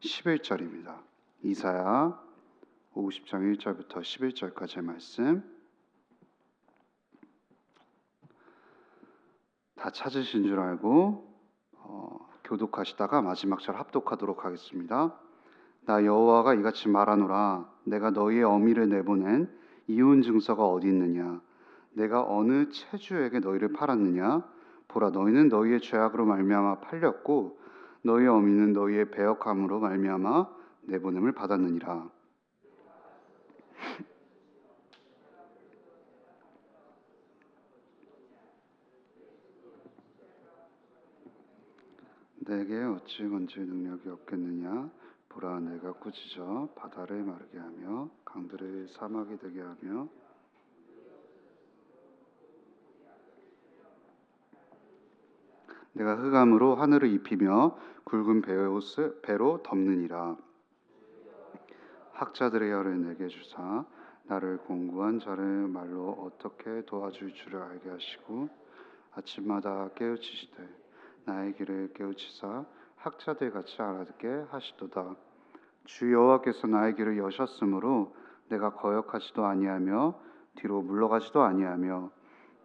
11절입니다. 이사야 50장 1절부터 11절까지의 말씀. 다 찾으신 줄 알고 교독하시다가 마지막 절 합독하도록 하겠습니다. 나 여호와가 이같이 말하노라. 내가 너희의 어미를 내보낸 이혼 증서가 어디 있느냐? 내가 어느 체주에게 너희를 팔았느냐? 보라, 너희는 너희의 죄악으로 말미암아 팔렸고 너희의 어미는 너희의 배역함으로 말미암아 내보냄을 받았느니라. 내게 어찌 건질 능력이 없겠느냐? 보라, 내가 꾸짖어 바다를 마르게 하며 강들을 사막이 되게 하며 내가 흑암으로 하늘을 입히며 굵은 배로 덮느니라. 학자들의 혀를 내게 주사 나를 공고한 자를 말로 어떻게 도와줄 줄을 알게 하시고 아침마다 깨우치시되 나의 길을 깨우치사 학자들 같이 알아듣게 하시도다. 주 여호와께서 나의 길을 여셨으므로 내가 거역하지도 아니하며 뒤로 물러가지도 아니하며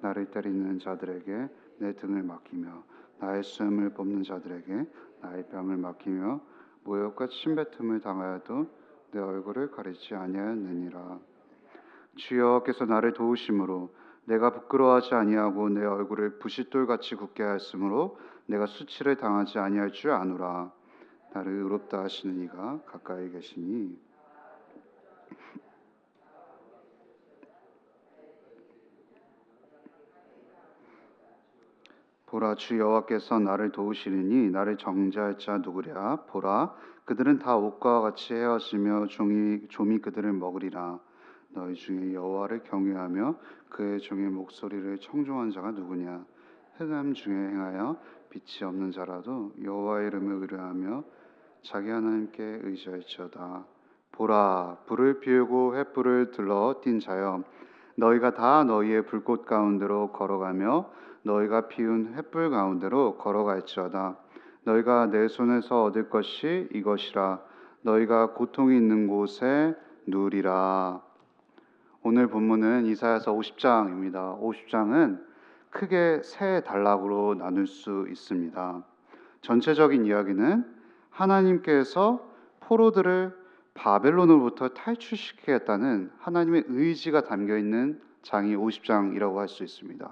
나를 때리는 자들에게 내 등을 맡기며 나의 수염을 뽑는 자들에게 나의 뺨을 맡기며 모욕과 침뱉음을 당하여도 내 얼굴을 가리지 아니하였느니라. 주 여호와께서 나를 도우심으로 내가 부끄러워하지 아니하고 내 얼굴을 부싯돌같이 굳게 하였으므로 내가 수치를 당하지 아니할 줄 아노라. 나를 의롭다 하시는 이가 가까이 계시니 보라, 주 여호와께서 나를 도우시리니 나를 정죄할 자 누구랴? 보라, 그들은 다 옷과 같이 헤어지며 좀이 그들을 먹으리라. 너희 중에 여호와를 경외하며 그의 종의 목소리를 청종한 자가 누구냐? 흑암 중에 행하여 빛이 없는 자라도 여호와의 이름을 의뢰하며 자기 하나님께 의지할지어다. 보라, 불을 피우고 횃불을 들러 띈 자여, 너희가 다 너희의 불꽃 가운데로 걸어가며 너희가 피운 횃불 가운데로 걸어갈지어다. 너희가 내 손에서 얻을 것이 이것이라. 너희가 고통이 있는 곳에 누리라. 오늘 본문은 이사야서 50장입니다. 50장은 크게 세 단락으로 나눌 수 있습니다. 전체적인 이야기는 하나님께서 포로들을 바벨론으로부터 탈출시키겠다는 하나님의 의지가 담겨있는 장이 50장이라고 할 수 있습니다.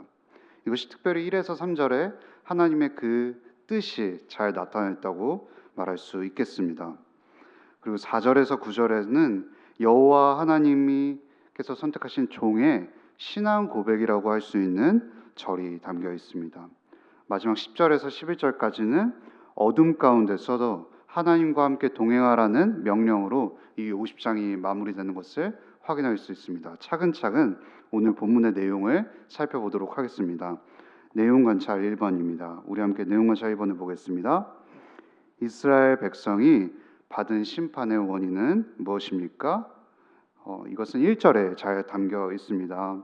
이것이 특별히 1에서 3절에 하나님의 그 뜻이 잘 나타냈다고 말할 수 있겠습니다. 그리고 4절에서 9절에는 여호와 하나님께서 선택하신 종의 신앙 고백이라고 할 수 있는 절이 담겨 있습니다. 마지막 10절에서 11절까지는 어둠 가운데서도 하나님과 함께 동행하라는 명령으로 이 50장이 마무리되는 것을 확인할 수 있습니다. 차근차근 오늘 본문의 내용을 살펴보도록 하겠습니다. 내용 관찰 1번입니다. 우리 함께 내용 관찰 1번을 보겠습니다. 이스라엘 백성이 받은 심판의 원인은 무엇입니까? 이것은 1절에 잘 담겨 있습니다.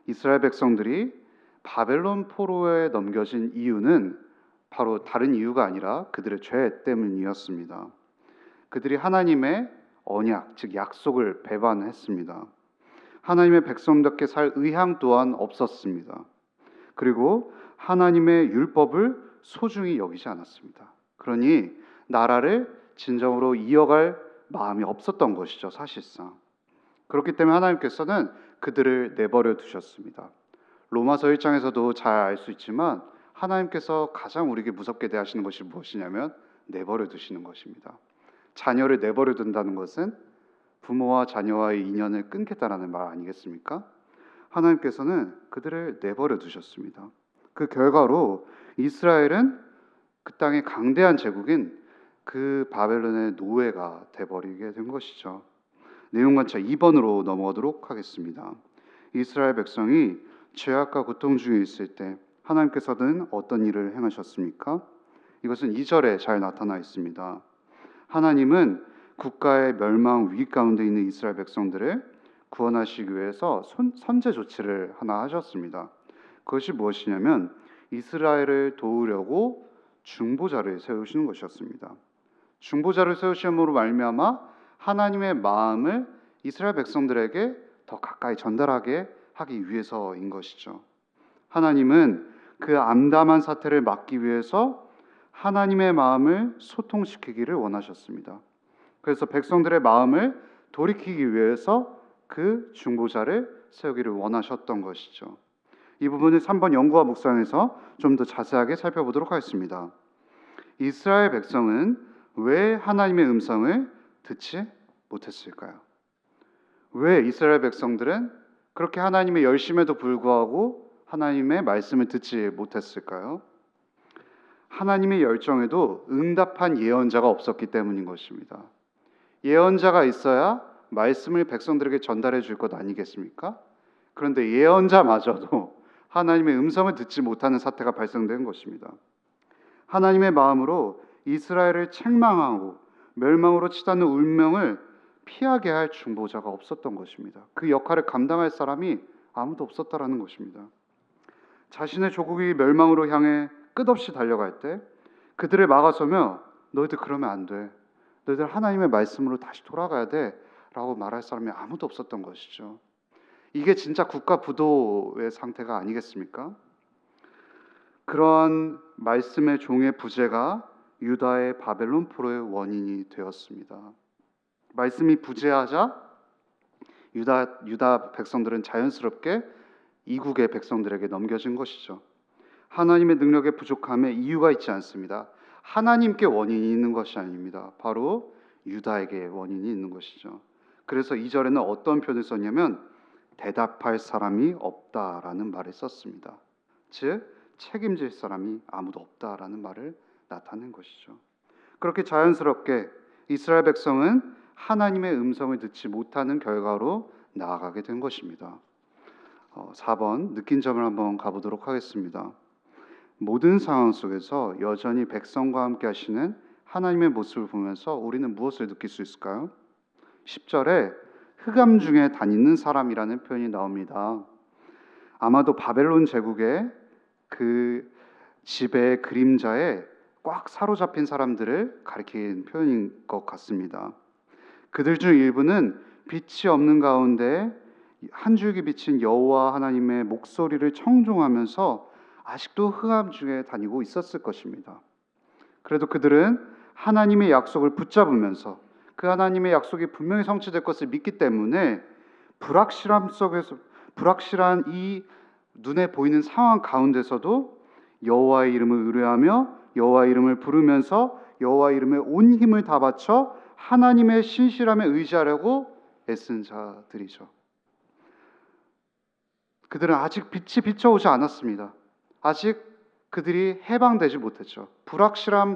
이스라엘 백성들이 바벨론 포로에 넘겨진 이유는 바로 다른 이유가 아니라 그들의 죄 때문이었습니다. 그들이 하나님의 언약, 즉 약속을 배반했습니다. 하나님의 백성답게 살 의향 또한 없었습니다. 그리고 하나님의 율법을 소중히 여기지 않았습니다. 그러니 나라를 진정으로 이어갈 마음이 없었던 것이죠, 사실상. 그렇기 때문에 하나님께서는 그들을 내버려 두셨습니다. 로마서 1장에서도 잘 알 수 있지만 하나님께서 가장 우리에게 무섭게 대하시는 것이 무엇이냐면 내버려 두시는 것입니다. 자녀를 내버려 둔다는 것은 부모와 자녀와의 인연을 끊겠다라는 말 아니겠습니까? 하나님께서는 그들을 내버려 두셨습니다. 그 결과로 이스라엘은 그 땅의 강대한 제국인 그 바벨론의 노예가 돼버리게 된 것이죠. 내용 관찰 2번으로 넘어가도록 하겠습니다. 이스라엘 백성이 죄악과 고통 중에 있을 때 하나님께서는 어떤 일을 행하셨습니까? 이것은 2절에 잘 나타나 있습니다. 하나님은 국가의 멸망 위기 가운데 있는 이스라엘 백성들을 구원하시기 위해서 선제 조치를 하나 하셨습니다. 그것이 무엇이냐면 이스라엘을 도우려고 중보자를 세우시는 것이었습니다. 중보자를 세우심으로 말미암아 하나님의 마음을 이스라엘 백성들에게 더 가까이 전달하게 하기 위해서인 것이죠. 하나님은 그 암담한 사태를 막기 위해서 하나님의 마음을 소통시키기를 원하셨습니다. 그래서 백성들의 마음을 돌이키기 위해서 그 중보자를 세우기를 원하셨던 것이죠. 이 부분을 3번 연구와 묵상에서 좀 더 자세하게 살펴보도록 하겠습니다. 이스라엘 백성은 왜 하나님의 음성을 듣지 못했을까요? 왜 이스라엘 백성들은 그렇게 하나님의 열심에도 불구하고 하나님의 말씀을 듣지 못했을까요? 하나님의 열정에도 응답한 예언자가 없었기 때문인 것입니다. 예언자가 있어야 말씀을 백성들에게 전달해 줄 것 아니겠습니까? 그런데 예언자마저도 하나님의 음성을 듣지 못하는 사태가 발생된 것입니다. 하나님의 마음으로 이스라엘을 책망하고 멸망으로 치닫는 운명을 피하게 할 중보자가 없었던 것입니다. 그 역할을 감당할 사람이 아무도 없었다라는 것입니다. 자신의 조국이 멸망으로 향해 끝없이 달려갈 때 그들을 막아서며 너희들 그러면 안 돼. 너희들 하나님의 말씀으로 다시 돌아가야 돼 라고 말할 사람이 아무도 없었던 것이죠. 이게 진짜 국가 부도의 상태가 아니겠습니까? 그러한 말씀의 종의 부재가 유다의 바벨론 포로의 원인이 되었습니다. 말씀이 부재하자 유다 백성들은 자연스럽게 이국의 백성들에게 넘겨진 것이죠. 하나님의 능력의 부족함에 이유가 있지 않습니다. 하나님께 원인이 있는 것이 아닙니다. 바로 유다에게 원인이 있는 것이죠. 그래서 2절에는 어떤 표현을 썼냐면 대답할 사람이 없다라는 말을 썼습니다. 즉 책임질 사람이 아무도 없다라는 말을 나타낸 것이죠. 그렇게 자연스럽게 이스라엘 백성은 하나님의 음성을 듣지 못하는 결과로 나아가게 된 것입니다. 4번 느낀 점을 한번 가보도록 하겠습니다. 모든 상황 속에서 여전히 백성과 함께 하시는 하나님의 모습을 보면서 우리는 무엇을 느낄 수 있을까요? 10절에 흑암 중에 다니는 사람이라는 표현이 나옵니다. 아마도 바벨론 제국의 그 지배의 그림자에 꽉 사로잡힌 사람들을 가리키는 표현인 것 같습니다. 그들 중 일부는 빛이 없는 가운데 한 줄기 비친 여호와 하나님의 목소리를 청종하면서 아직도 흑암 중에 다니고 있었을 것입니다. 그래도 그들은 하나님의 약속을 붙잡으면서 그 하나님의 약속이 분명히 성취될 것을 믿기 때문에 불확실한 이 눈에 보이는 상황 가운데서도 여호와의 이름을 의뢰하며 여호와의 이름을 부르면서 여호와의 이름에 온 힘을 다 바쳐 하나님의 신실함에 의지하려고 애쓴 자들이죠. 그들은 아직 빛이 비춰오지 않았습니다. 아직 그들이 해방되지 못했죠. 불확실함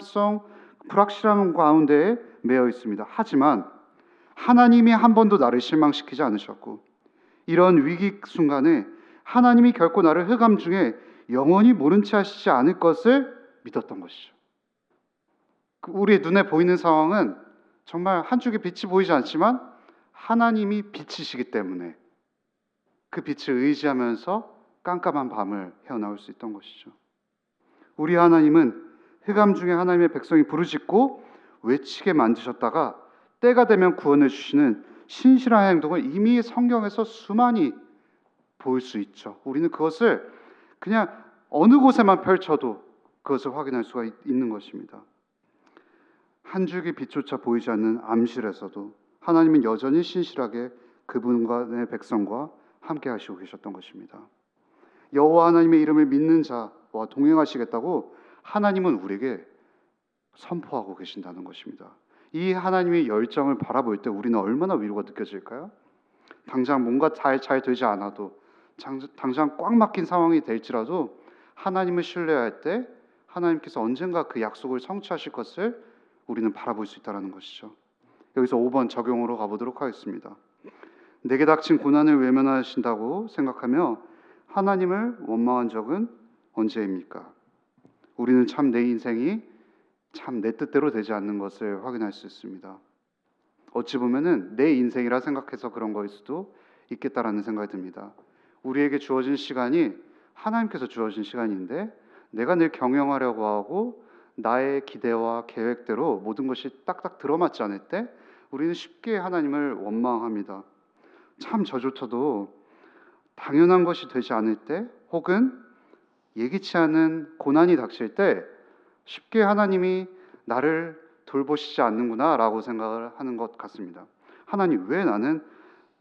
가운데에 매여 있습니다. 하지만 하나님이 한 번도 나를 실망시키지 않으셨고 이런 위기 순간에 하나님이 결코 나를 흑암 중에 영원히 모른 채 하시지 않을 것을 믿었던 것이죠. 우리의 눈에 보이는 상황은 정말 한 줄기 빛이 보이지 않지만 하나님이 빛이시기 때문에 그 빛을 의지하면서 깜깜한 밤을 헤어나올 수 있던 것이죠. 우리 하나님은 흑암 중에 하나님의 백성이 부르짖고 외치게 만드셨다가 때가 되면 구원을 주시는 신실한 행동을 이미 성경에서 수많이 볼 수 있죠. 우리는 그것을 그냥 어느 곳에만 펼쳐도 그것을 확인할 수가 있는 것입니다. 한 줄기 빛조차 보이지 않는 암실에서도 하나님은 여전히 신실하게 그분과의 백성과 함께 하시고 계셨던 것입니다. 여호와 하나님의 이름을 믿는 자와 동행하시겠다고 하나님은 우리에게 선포하고 계신다는 것입니다. 이 하나님의 열정을 바라볼 때 우리는 얼마나 위로가 느껴질까요? 당장 뭔가 잘 되지 않아도 당장 꽉 막힌 상황이 될지라도 하나님을 신뢰할 때 하나님께서 언젠가 그 약속을 성취하실 것을 우리는 바라볼 수 있다는 것이죠. 여기서 5번 적용으로 가보도록 하겠습니다. 내게 닥친 고난을 외면하신다고 생각하며 하나님을 원망한 적은 언제입니까? 우리는 참 내 인생이 참 내 뜻대로 되지 않는 것을 확인할 수 있습니다. 어찌 보면은 내 인생이라 생각해서 그런 거일 수도 있겠다라는 생각이 듭니다. 우리에게 주어진 시간이 하나님께서 주어진 시간인데 내가 늘 경영하려고 하고 나의 기대와 계획대로 모든 것이 딱딱 들어맞지 않을 때 우리는 쉽게 하나님을 원망합니다. 참 저조차도 당연한 것이 되지 않을 때, 혹은 예기치 않은 고난이 닥칠 때 쉽게 하나님이 나를 돌보시지 않는구나 라고 생각을 하는 것 같습니다. 하나님, 왜 나는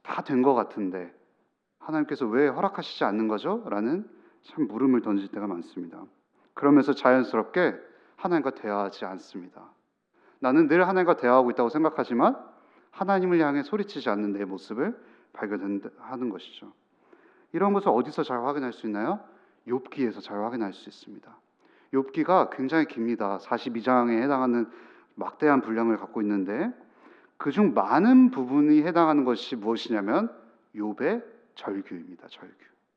다 된 것 같은데 하나님께서 왜 허락하시지 않는 거죠? 라는 참 물음을 던질 때가 많습니다. 그러면서 자연스럽게 하나님과 대화하지 않습니다. 나는 늘 하나님과 대화하고 있다고 생각하지만 하나님을 향해 소리치지 않는 내 모습을 발견하는 것이죠. 이런 것을 어디서 잘 확인할 수 있나요? 욥기에서 잘 확인할 수 있습니다. 욥기가 굉장히 깁니다. 42장에 해당하는 막대한 분량을 갖고 있는데 그중 많은 부분이 해당하는 것이 무엇이냐면 욥의 절규입니다. 절규.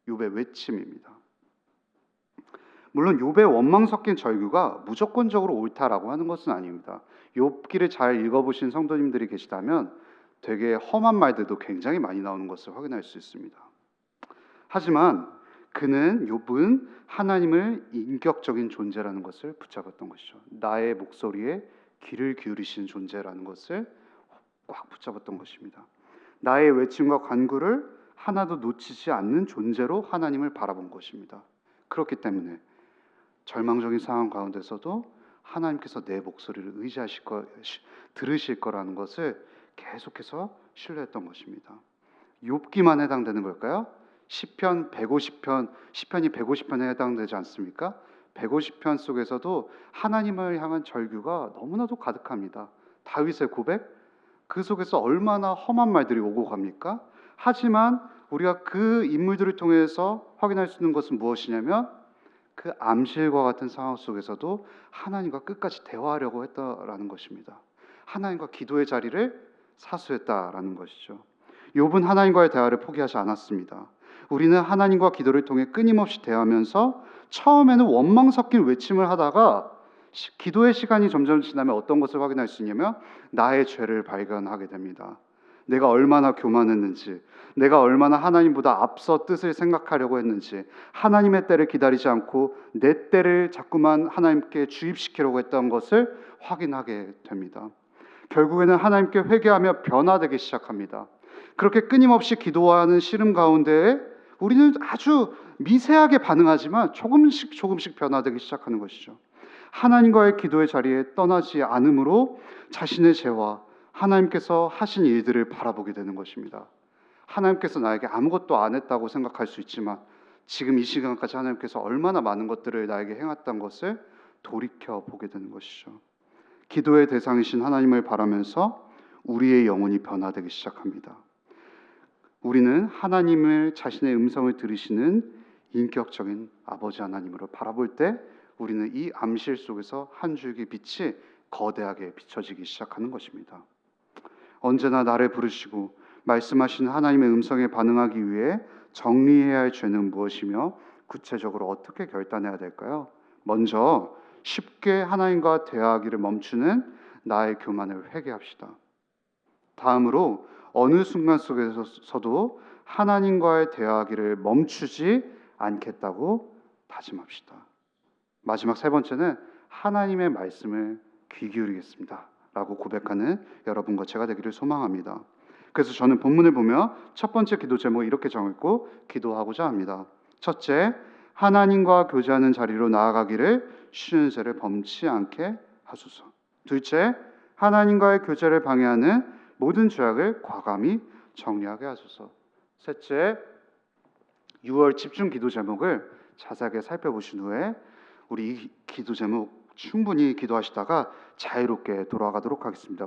욥의 외침입니다. 물론 욥의 원망 섞인 절규가 무조건적으로 옳다라고 하는 것은 아닙니다. 욥기를 잘 읽어보신 성도님들이 계시다면 되게 험한 말들도 굉장히 많이 나오는 것을 확인할 수 있습니다. 하지만 욥은 하나님을 인격적인 존재라는 것을 붙잡았던 것이죠. 나의 목소리에 귀를 기울이신 존재라는 것을 꽉 붙잡았던 것입니다. 나의 외침과 간구를 하나도 놓치지 않는 존재로 하나님을 바라본 것입니다. 그렇기 때문에 절망적인 상황 가운데서도 하나님께서 내 목소리를 들으실 거라는 것을 계속해서 신뢰했던 것입니다. 욥기만 해당되는 걸까요? 시편이 150편에 해당되지 않습니까? 150편 속에서도 하나님을 향한 절규가 너무나도 가득합니다. 다윗의 고백, 그 속에서 얼마나 험한 말들이 오고 갑니까? 하지만 우리가 그 인물들을 통해서 확인할 수 있는 것은 무엇이냐면 그 암실과 같은 상황 속에서도 하나님과 끝까지 대화하려고 했다라는 것입니다. 하나님과 기도의 자리를 사수했다라는 것이죠. 욥은 하나님과의 대화를 포기하지 않았습니다. 우리는 하나님과 기도를 통해 끊임없이 대하면서 처음에는 원망 섞인 외침을 하다가 기도의 시간이 점점 지나면 어떤 것을 확인할 수 있냐면 나의 죄를 발견하게 됩니다. 내가 얼마나 교만했는지, 내가 얼마나 하나님보다 앞서 뜻을 생각하려고 했는지, 하나님의 때를 기다리지 않고 내 때를 자꾸만 하나님께 주입시키려고 했던 것을 확인하게 됩니다. 결국에는 하나님께 회개하며 변화되기 시작합니다. 그렇게 끊임없이 기도하는 시름 가운데에 우리는 아주 미세하게 반응하지만 조금씩 변화되기 시작하는 것이죠. 하나님과의 기도의 자리에 떠나지 않으므로 자신의 죄와 하나님께서 하신 일들을 바라보게 되는 것입니다. 하나님께서 나에게 아무것도 안 했다고 생각할 수 있지만 지금 이 시간까지 하나님께서 얼마나 많은 것들을 나에게 행했던 것을 돌이켜보게 되는 것이죠. 기도의 대상이신 하나님을 바라면서 우리의 영혼이 변화되기 시작합니다. 우리는 하나님을 자신의 음성을 들으시는 인격적인 아버지 하나님으로 바라볼 때 우리는 이 암실 속에서 한 줄기 빛이 거대하게 비춰지기 시작하는 것입니다. 언제나 나를 부르시고 말씀하신 하나님의 음성에 반응하기 위해 정리해야 할 죄는 무엇이며 구체적으로 어떻게 결단해야 될까요? 먼저 쉽게 하나님과 대화하기를 멈추는 나의 교만을 회개합시다. 다음으로 어느 순간 속에서도 하나님과의 대화하기를 멈추지 않겠다고 다짐합시다. 마지막 세 번째는 하나님의 말씀을 귀 기울이겠습니다 라고 고백하는 여러분과 제가 되기를 소망합니다. 그래서 저는 본문을 보며 첫 번째 기도 제목을 이렇게 정했고 기도하고자 합니다. 첫째, 하나님과 교제하는 자리로 나아가기를 쉬는 죄를 범치 않게 하소서. 둘째, 하나님과의 교제를 방해하는 모든 죄악을 과감히 정리하게 하소서. 셋째, 6월 집중 기도 제목을 자세하게 살펴보신 후에 우리 이 기도 제목 충분히 기도하시다가 자유롭게 돌아가도록 하겠습니다.